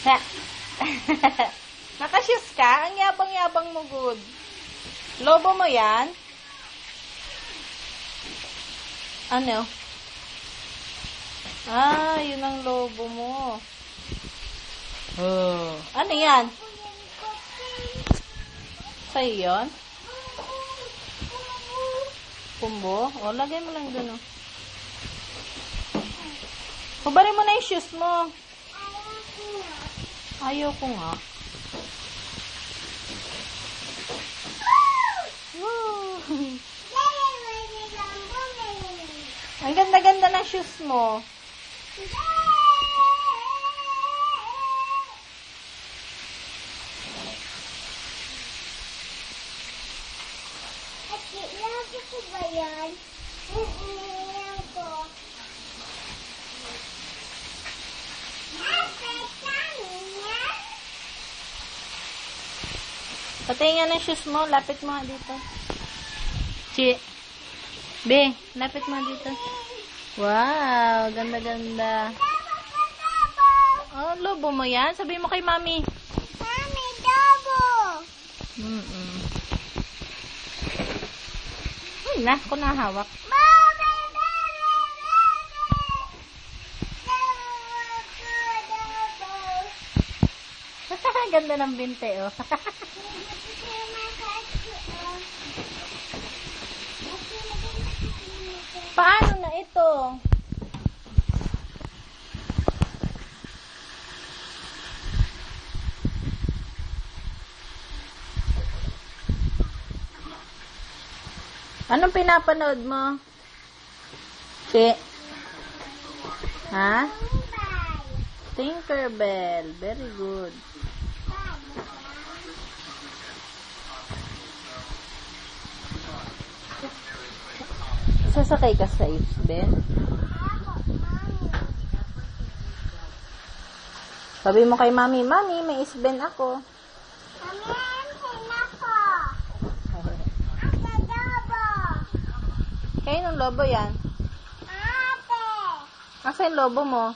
Ha. Nakashoes ka? Ang yabang-yabang mo, good. Lobo mo yan? Ano? Ah, yun ang lobo mo. Oh. Ano yan? Sa'yo yun? Pumbo? O, lagay mo lang dun, o. Hubarin mo na yung shoes mo. Ayaw ko nga. Ang ganda-ganda ng shoes mo. Lagi ko ba yan? Iiyan ko. Patingin ng shoes mo. Lapit mo dito. Chi. B, lapit mo dito. Wow, ganda-ganda. Oh, lobo mo yan? Sabihin mo kay mami. Mami, lobo! Na, ako nahawak. Ganda ng binte, oh. Paano na ito? Anong pinapanood mo? Ha? Tinkerbell. Very good. Sasakay ka sa isben? Sabi mo kay mami, mami, may isben ako. Mami, ako. Ate, lobo. Kayo ng lobo yan? Ate. Asa yung lobo mo?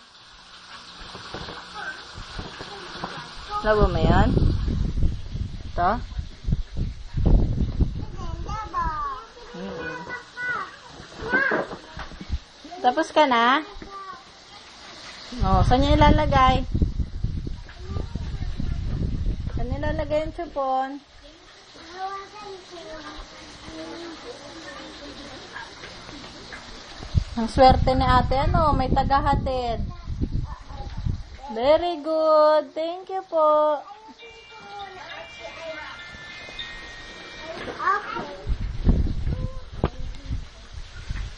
Lobo mo yan? Ito? Tapos ka na? Oh, saan niya ilalagay? Saan niya ilalagay yung chupon? Ang swerte ni ate, ano? May tagahatid. Very good. Thank you po.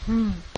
Okay.